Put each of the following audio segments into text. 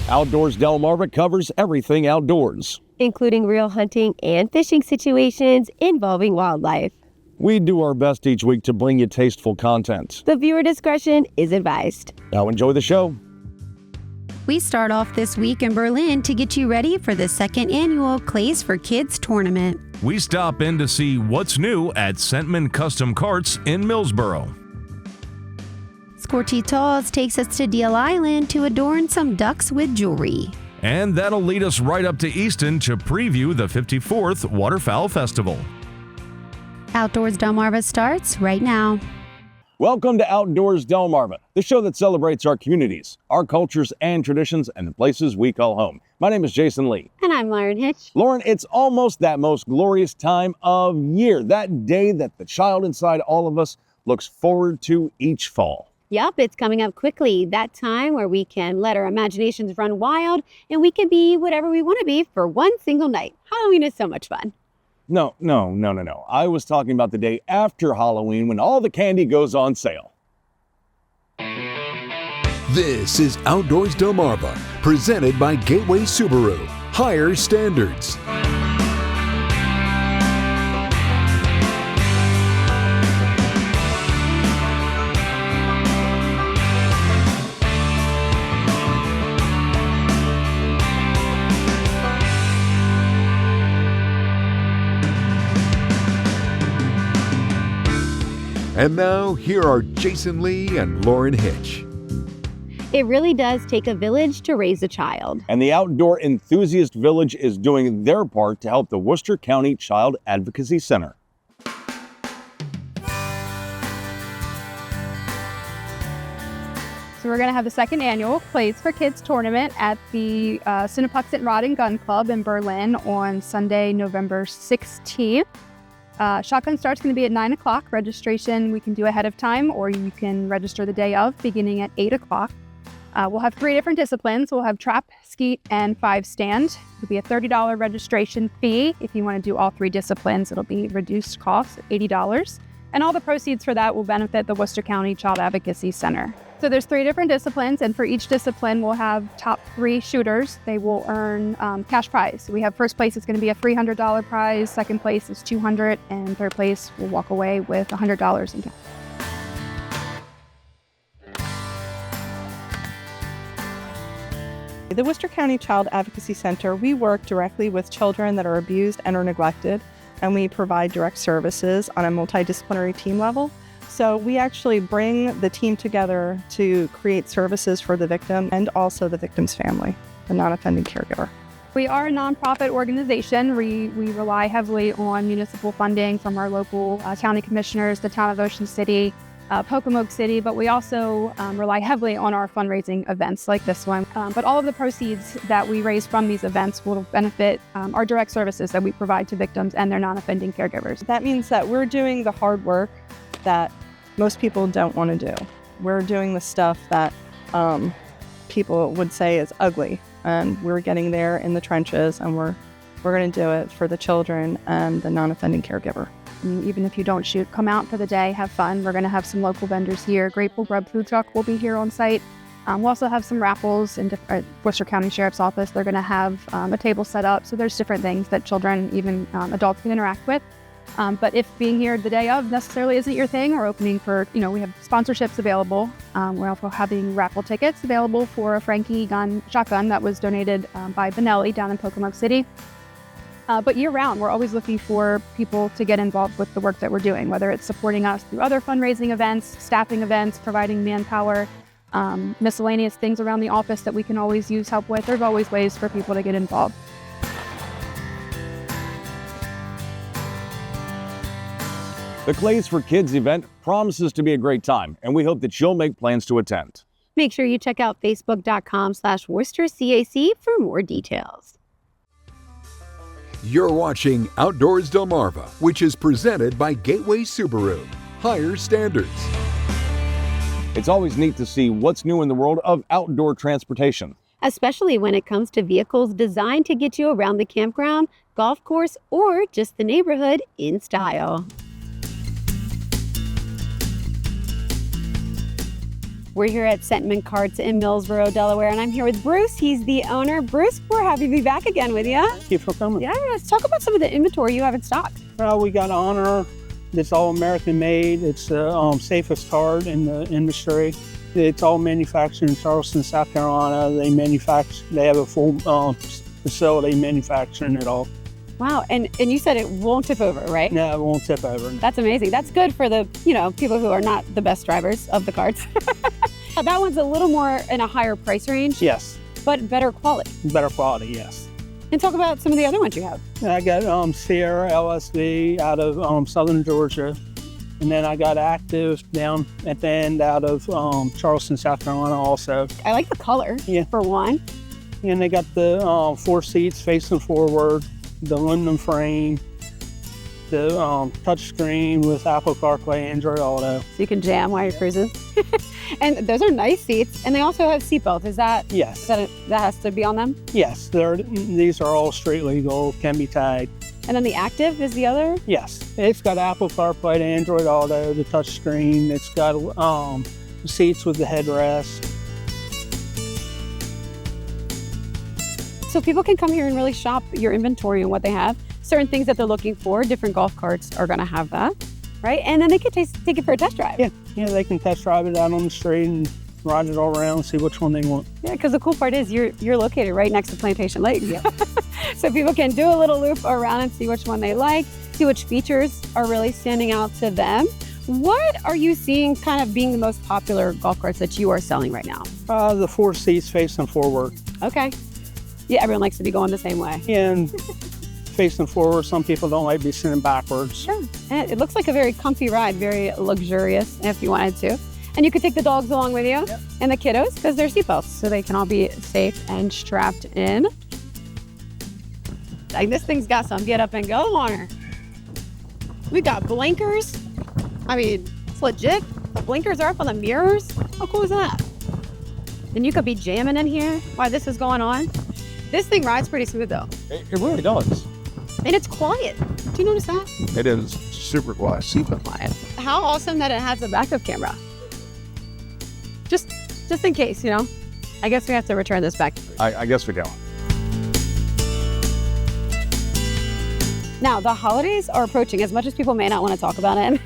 Outdoors Delmarva covers everything outdoors, including real hunting and fishing situations involving wildlife. We do our best each week to bring you tasteful content. The viewer discretion is advised. Now enjoy the show. We start off this week in Berlin to get you ready for the second annual Clays for Kids tournament. We stop in to see what's new at Sentman Custom Karts in Millsboro. Scorchitos takes us to Deal Island to adorn some ducks with jewelry. And that'll lead us right up to Easton to preview the 54th Waterfowl Festival. Outdoors Delmarva starts right now. Welcome to Outdoors Delmarva, the show that celebrates our communities, our cultures and traditions, and the places we call home. My name is Jason Lee. And I'm Lauren Hitch. Lauren, it's almost that most glorious time of year, that day that the child inside all of us looks forward to each fall. Yep, it's coming up quickly. That time where we can let our imaginations run wild and we can be whatever we want to be for one single night. Halloween is so much fun. No. I was talking about the day after Halloween when all the candy goes on sale. This is Outdoors Delmarva, presented by Gateway Subaru. Higher standards. And now, here are Jason Lee and Lauren Hitch. It really does take a village to raise a child. And the Outdoor Enthusiast Village is doing their part to help the Worcester County Child Advocacy Center. So we're going to have the second annual Clays for Kids tournament at the Cinnapuxet Rod and Gun Club in Berlin on Sunday, November 16th. Shotgun start's going to be at 9 o'clock. Registration we can do ahead of time, or you can register the day of, beginning at 8 o'clock. We'll have 3 different disciplines. We'll have trap, skeet, and 5-stand. It'll be a $30 registration fee. If you want to do all 3 disciplines, it'll be reduced cost at $80. And all the proceeds for that will benefit the Worcester County Child Advocacy Center. So there's 3 different disciplines, and for each discipline, we'll have top 3 shooters. They will earn cash prize. So we have first place is going to be a $300 prize, second place is $200, and third place will walk away with $100 in cash. The Worcester County Child Advocacy Center, we work directly with children that are abused and or neglected, and we provide direct services on a multidisciplinary team level. So we actually bring the team together to create services for the victim and also the victim's family, the non-offending caregiver. We are a nonprofit organization. We rely heavily on municipal funding from our local county commissioners, the town of Ocean City, Pocomoke City, but we also rely heavily on our fundraising events like this one. But all of the proceeds that we raise from these events will benefit our direct services that we provide to victims and their non-offending caregivers. That means that we're doing the hard work that most people don't want to do. We're doing the stuff that people would say is ugly, and we're getting there in the trenches, and we're going to do it for the children and the non-offending caregiver. And even if you don't shoot, come out for the day, have fun. We're going to have some local vendors here. Grateful Grub Food Truck will be here on site. We'll also have some raffles in Worcester County Sheriff's Office. They're going to have a table set up. So there's different things that children, even adults, can interact with. But if being here the day of necessarily isn't your thing, we're opening for, we have sponsorships available. We're also having raffle tickets available for a Frankie shotgun that was donated by Benelli down in Pocomoke City. But year-round, we're always looking for people to get involved with the work that we're doing, whether it's supporting us through other fundraising events, staffing events, providing manpower, miscellaneous things around the office that we can always use help with. There's always ways for people to get involved. The Clays for Kids event promises to be a great time, and we hope that you'll make plans to attend. Make sure you check out facebook.com/WorcesterCAC for more details. You're watching Outdoors Delmarva, which is presented by Gateway Subaru. Higher standards. It's always neat to see what's new in the world of outdoor transportation, especially when it comes to vehicles designed to get you around the campground, golf course, or just the neighborhood in style. We're here at Sentman Karts in Millsboro, Delaware, and I'm here with Bruce. He's the owner. Bruce, we're happy to be back again with you. Thank you for coming. Yeah, let's talk about some of the inventory you have in stock. Well, we got Honor. It's all American made. It's the safest cart in the industry. It's all manufactured in Charleston, South Carolina. They have a full facility manufacturing it all. Wow, and you said it won't tip over, right? No, it won't tip over. That's amazing. That's good for the, people who are not the best drivers of the carts. That one's a little more in a higher price range. Yes. But better quality. Better quality, yes. And talk about some of the other ones you have. I got Sierra LSV out of southern Georgia. And then I got Active down at the end out of Charleston, South Carolina also. I like the color, for one. And they got the 4 seats facing forward, the aluminum frame, the touch screen with Apple CarPlay, Android Auto. So you can jam while you're cruising. And those are nice seats. And they also have seatbelts. Is that? Yes. That has to be on them? Yes. These are all street legal, can be tied. And then the Active is the other? Yes. It's got Apple CarPlay, Android Auto, the touch screen. It's got seats with the headrest. So people can come here and really shop your inventory and what they have. Certain things that they're looking for, different golf carts are going to have that, right? And then they can take it for a test drive. Yeah, they can test drive it out on the street and ride it all around and see which one they want. Yeah, because the cool part is you're located right next to Plantation Lake. Yeah. So people can do a little loop around and see which one they like, see which features are really standing out to them. What are you seeing kind of being the most popular golf carts that you are selling right now? The 4 seats facing forward. Okay. Yeah, everyone likes to be going the same way. And facing forward, some people don't like to be sitting backwards. Sure. And it looks like a very comfy ride, very luxurious if you wanted to. And you could take the dogs along with you and the kiddos because they're seatbelts, so they can all be safe and strapped in. Like this thing's got some get up and go on her. We got blinkers. I mean, it's legit. The blinkers are up on the mirrors. How cool is that? And you could be jamming in here while this is going on. This thing rides pretty smooth though. It really does. And it's quiet. Do you notice that? It is super quiet. Super quiet. How awesome that it has a backup camera. Just in case, I guess we have to return this back. I guess we do. Now, the holidays are approaching. As much as people may not want to talk about it,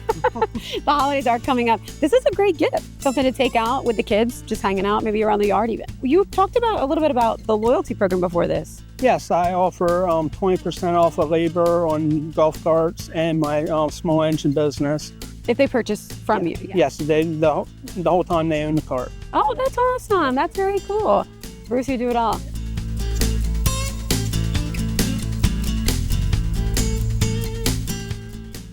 the holidays are coming up. This is a great gift, something to take out with the kids, just hanging out, maybe around the yard even. You talked about a little bit about the loyalty program before this. Yes, I offer 20% off of labor on golf carts and my small engine business. If they purchase from you. Yes, the whole time they own the cart. Oh, that's awesome. That's very cool. Bruce, you do it all.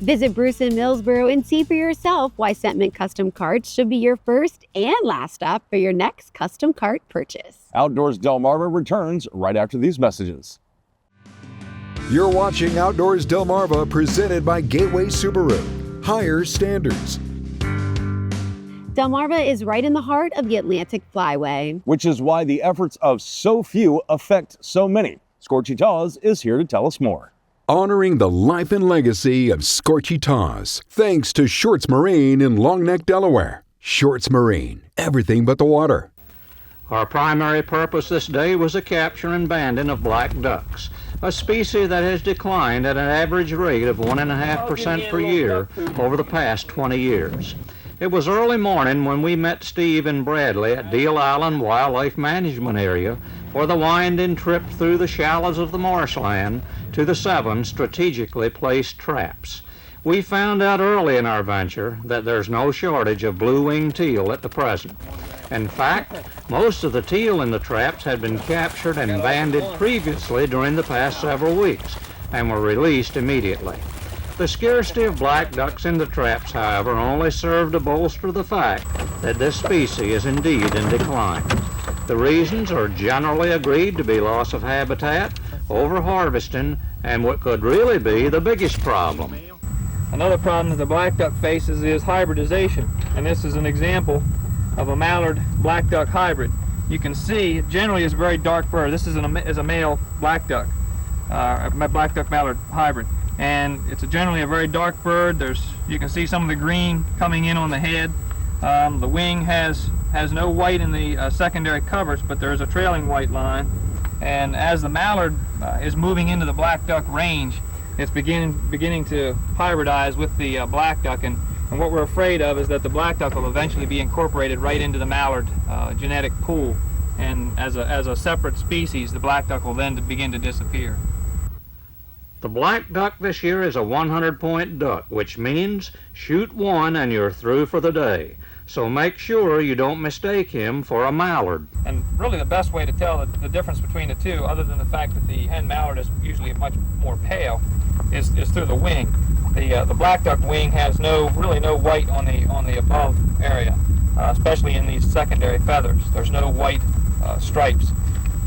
Visit Bruce in Millsboro and see for yourself why Sentman Custom Carts should be your first and last stop for your next custom cart purchase. Outdoors Delmarva returns right after these messages. You're watching Outdoors Delmarva, presented by Gateway Subaru. Higher standards. Delmarva is right in the heart of the Atlantic Flyway. Which is why the efforts of so few affect so many. Scorchy Taws is here to tell us more. Honoring the life and legacy of Scorchy Taws, thanks to Shorts Marine in Long Neck, Delaware. Shorts Marine, everything but the water. Our primary purpose this day was the capture and banding of black ducks, a species that has declined at an average rate of 1.5% per year over the past 20 years. It was early morning when we met Steve and Bradley at Deal Island Wildlife Management Area for the winding trip through the shallows of the marshland to the 7 strategically placed traps. We found out early in our venture that there's no shortage of blue-winged teal at the present. In fact, most of the teal in the traps had been captured and banded previously during the past several weeks and were released immediately. The scarcity of black ducks in the traps, however, only served to bolster the fact that this species is indeed in decline. The reasons are generally agreed to be loss of habitat, over-harvesting, and what could really be the biggest problem. Another problem that the black duck faces is hybridization, and this is an example of a mallard black duck hybrid. You can see it generally is a very dark bird. This is a male black duck, black duck mallard hybrid, and it's generally a very dark bird. You can see some of the green coming in on the head. The wing has has no white in the secondary coverts, but there is a trailing white line. And as the mallard is moving into the black duck range, it's beginning to hybridize with the black duck, and what we're afraid of is that the black duck will eventually be incorporated right into the mallard genetic pool, and as a separate species, the black duck will then begin to disappear. The black duck this year is a 100-point duck, which means shoot one and you're through for the day. So make sure you don't mistake him for a mallard. And really the best way to tell the difference between the two, other than the fact that the hen mallard is usually much more pale, is through the wing. The black duck wing has really no white on the above area, especially in these secondary feathers. There's no white stripes.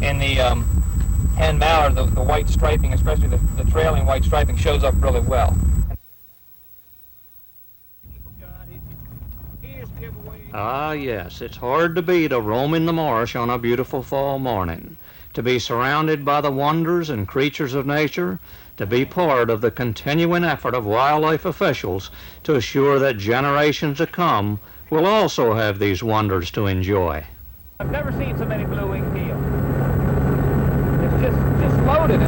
In the hen mallard, the white striping, especially the trailing white striping, shows up really well. Ah, yes, it's hard to beat a roam in the marsh on a beautiful fall morning. To be surrounded by the wonders and creatures of nature, to be part of the continuing effort of wildlife officials to assure that generations to come will also have these wonders to enjoy. I've never seen so many blue-winged teal. It's just loaded.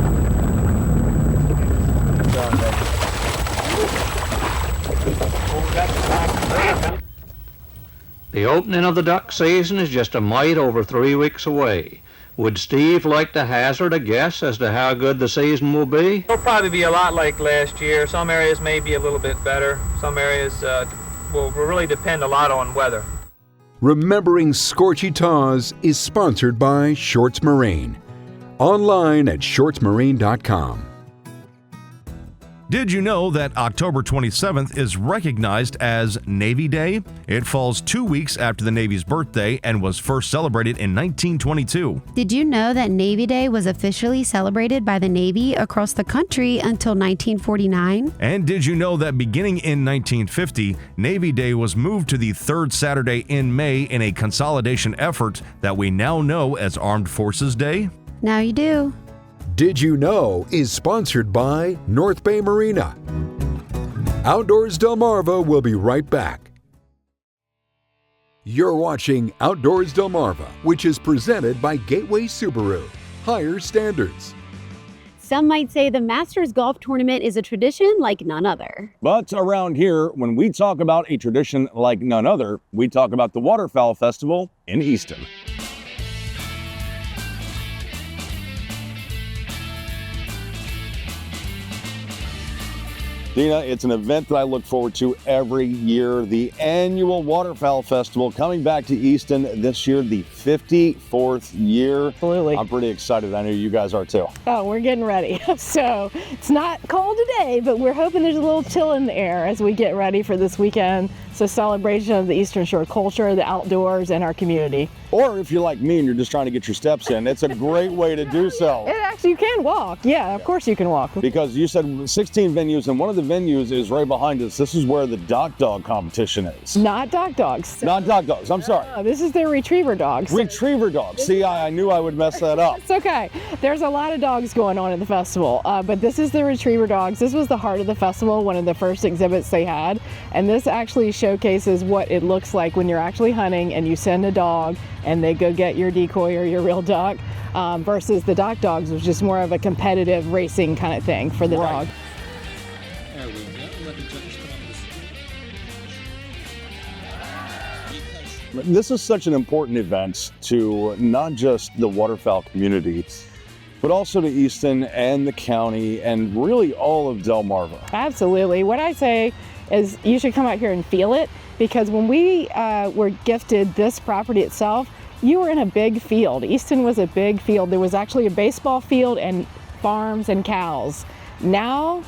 The opening of the duck season is just a mite over 3 weeks away. Would Steve like to hazard a guess as to how good the season will be? It'll probably be a lot like last year. Some areas may be a little bit better. Some areas will really depend a lot on weather. Remembering Scorchy Taws is sponsored by Shorts Marine. Online at shortsmarine.com. Did you know that October 27th is recognized as Navy Day? It falls 2 weeks after the Navy's birthday and was first celebrated in 1922. Did you know that Navy Day was officially celebrated by the Navy across the country until 1949? And did you know that beginning in 1950, Navy Day was moved to the third Saturday in May in a consolidation effort that we now know as Armed Forces Day? Now you do. Did You Know is sponsored by North Bay Marina. Outdoors Delmarva will be right back. You're watching Outdoors Delmarva, which is presented by Gateway Subaru. Higher standards. Some might say the Masters Golf Tournament is a tradition like none other. But around here, when we talk about a tradition like none other, we talk about the Waterfowl Festival in Easton. Dina, it's an event that I look forward to every year. The annual Waterfowl Festival coming back to Easton this year, the 54th year. Absolutely. I'm pretty excited. I know you guys are too. Oh, we're getting ready. So it's not cold today, but we're hoping there's a little chill in the air as we get ready for this weekend. It's a celebration of the Eastern Shore culture, the outdoors, and our community. Or if you're like me and you're just trying to get your steps in, it's a great way to do so. It actually, you can walk. Yeah, of course you can walk. Because you said 16 venues, and one of the venues is right behind us. This is where the dock dog competition is. Not dock dogs. Not dock dogs, I'm sorry. No, this is their retriever dogs. Retriever dogs. See, I knew I would mess that up. It's okay. There's a lot of dogs going on at the festival, but this is the retriever dogs. This was the heart of the festival, one of the first exhibits they had, and this actually showcases what it looks like when you're actually hunting and you send a dog and they go get your decoy or your real duck, versus the dock dogs, which is more of a competitive racing kind of thing for the dog. There we go. Let the judges come on the screen. This is such an important event to not just the Waterfowl community, but also to Easton and the county and really all of Delmarva. Absolutely. What I say is you should come out here and feel it, because when we were gifted this property itself, you were in a big field. Easton was a big field. There was actually a baseball field and farms and cows. Now,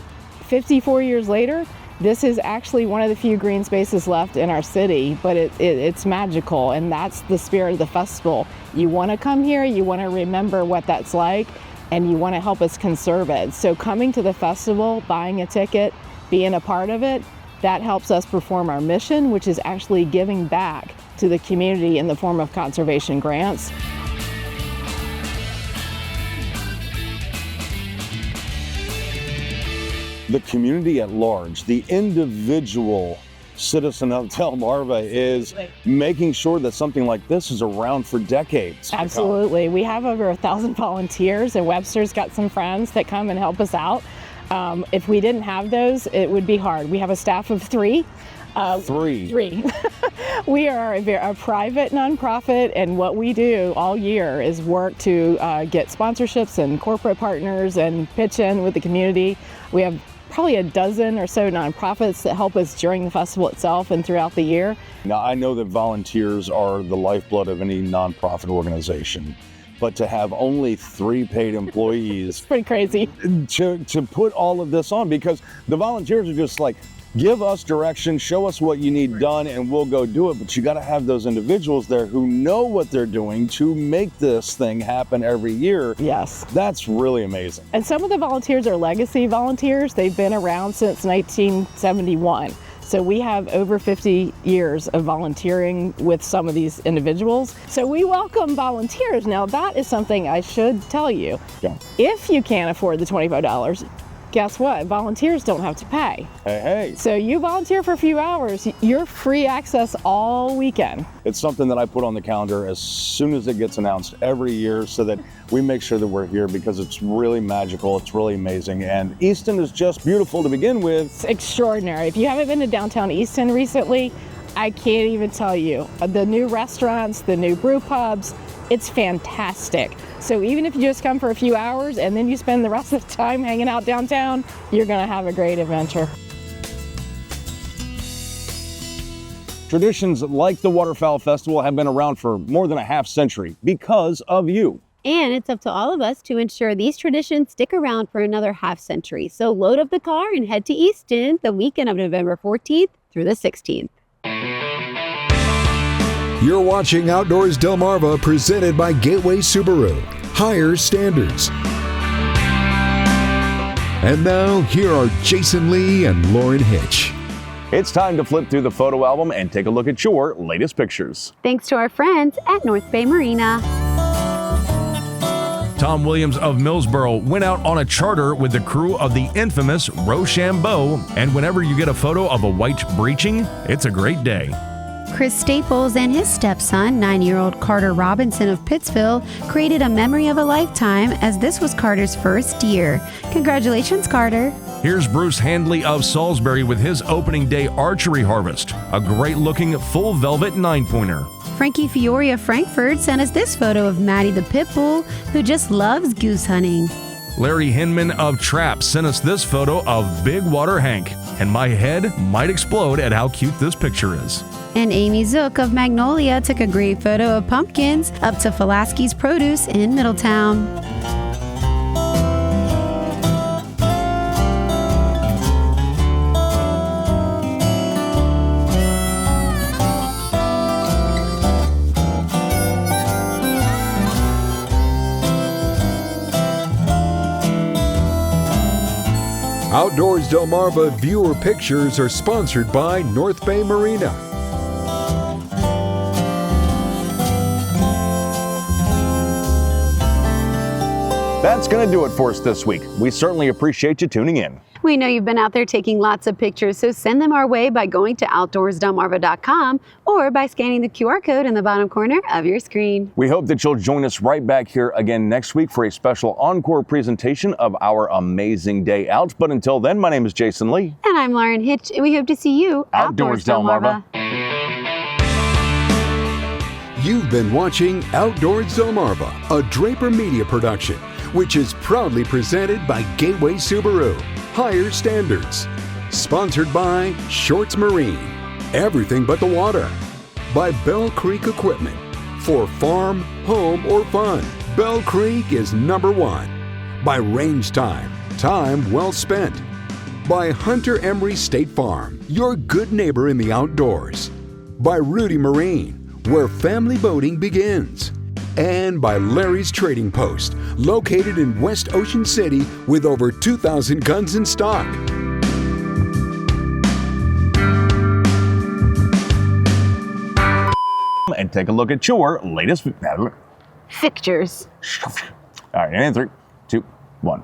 54 years later, this is actually one of the few green spaces left in our city, but it's magical, and that's the spirit of the festival. You want to come here, you want to remember what that's like, and you want to help us conserve it. So coming to the festival, buying a ticket, being a part of it, that helps us perform our mission, which is actually giving back to the community in the form of conservation grants. The community at large, the individual citizen of Delmarva is making sure that something like this is around for decades. Absolutely. We have over 1,000 volunteers, and Webster's got some friends that come and help us out. If we didn't have those, it would be hard. We have a staff of 3. Three. We are a private nonprofit, and what we do all year is work to get sponsorships and corporate partners and pitch in with the community. We have probably a dozen or so nonprofits that help us during the festival itself and throughout the year. Now, I know that volunteers are the lifeblood of any nonprofit organization, but to have only 3 paid employees, it's pretty crazy. To put all of this on, because the volunteers are just like, give us direction, show us what you need done, and we'll go do it. But you got to have those individuals there who know what they're doing to make this thing happen every year. Yes. That's really amazing. And some of the volunteers are legacy volunteers. They've been around since 1971. So we have over 50 years of volunteering with some of these individuals. So we welcome volunteers. Now, that is something I should tell you. Yeah. If you can't afford the $25, guess what? Volunteers don't have to pay. Hey. So you volunteer for a few hours, you're free access all weekend. It's something that I put on the calendar as soon as it gets announced every year so that we make sure that we're here, because it's really magical, it's really amazing, and Easton is just beautiful to begin with. It's extraordinary. If you haven't been to downtown Easton recently, I can't even tell you. The new restaurants, the new brew pubs, it's fantastic. So even if you just come for a few hours and then you spend the rest of the time hanging out downtown, you're gonna have a great adventure. Traditions like the Waterfowl Festival have been around for more than a half century because of you. And it's up to all of us to ensure these traditions stick around for another half century. So load up the car and head to Easton the weekend of November 14th through the 16th. You're watching Outdoors Delmarva, presented by Gateway Subaru. Higher standards. And now, here are Jason Lee and Lauren Hitch. It's time to flip through the photo album and take a look at your latest pictures. Thanks to our friends at North Bay Marina. Tom Williams of Millsboro went out on a charter with the crew of the infamous Rochambeau, and whenever you get a photo of a white breaching, it's a great day. Chris Staples and his stepson, 9-year-old Carter Robinson of Pittsville, created a memory of a lifetime, as this was Carter's first year. Congratulations, Carter. Here's Bruce Handley of Salisbury with his opening day archery harvest, a great looking full velvet 9-pointer. Frankie Fiore of Frankfurt sent us this photo of Maddie the pit bull, who just loves goose hunting. Larry Hinman of Trapp sent us this photo of Big Water Hank, and my head might explode at how cute this picture is. And Amy Zook of Magnolia took a great photo of pumpkins up to Fulaski's Produce in Middletown. Outdoors Delmarva viewer pictures are sponsored by North Bay Marina. That's going to do it for us this week. We certainly appreciate you tuning in. We know you've been out there taking lots of pictures, so send them our way by going to outdoorsdelmarva.com or by scanning the QR code in the bottom corner of your screen. We hope that you'll join us right back here again next week for a special encore presentation of our amazing day out. But until then, my name is Jason Lee. And I'm Lauren Hitch, and we hope to see you Outdoors Delmarva. You've been watching Outdoors Delmarva, a Draper Media production, which is proudly presented by Gateway Subaru. Higher standards. Sponsored by Shorts Marine. Everything but the water. By Bell Creek Equipment. For farm, home, or fun, Bell Creek is #1. By Range Time. Time well spent. By Hunter Emery State Farm. Your good neighbor in the outdoors. By Rudy Marine, where family boating begins. And by Larry's Trading Post, located in West Ocean City with over 2,000 guns in stock. And take a look at your latest Pictures. All right, and 3, 2, 1.